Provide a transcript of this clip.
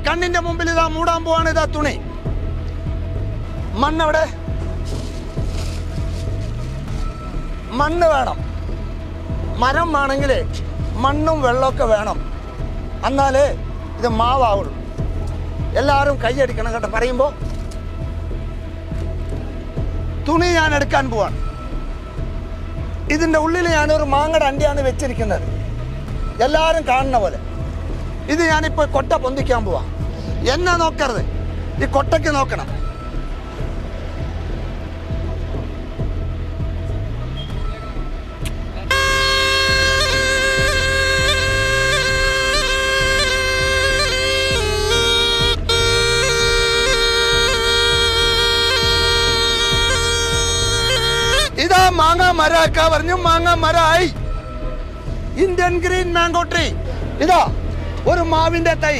കണ്ണിന്റെ മുമ്പിൽ ഇതാ മൂടാൻ പോവാണ് ഇതാ തുണി. മണ്ണെവിടെ? മണ്ണ് വേണം. മരം വേണമെങ്കിൽ മണ്ണും വെള്ളമൊക്കെ വേണം, എന്നാലേ ഇത് മാവാവുള്ളൂ. എല്ലാവരും കൈയടിക്കണം കേട്ടോ പറയുമ്പോൾ. തുണി ഞാൻ എടുക്കാൻ പോവാണ്. ഇതിൻ്റെ ഉള്ളിൽ ഞാനൊരു മാങ്ങയുടെ അണ്ടിയാണ് വെച്ചിരിക്കുന്നത്, എല്ലാവരും കാണുന്ന പോലെ. ഇത് ഞാനിപ്പോൾ കൊട്ട പൊന്തിക്കാൻ പോവാ. എന്നെ നോക്കരുത്, ഈ കൊട്ടയ്ക്ക് നോക്കണം. ഇതാ മാങ്ങ മരക്ക പറഞ്ഞു, മാങ്ങ മരമായി. Indian green mango tree. ഇതാ ഒരു മാവിന്റെ തൈ.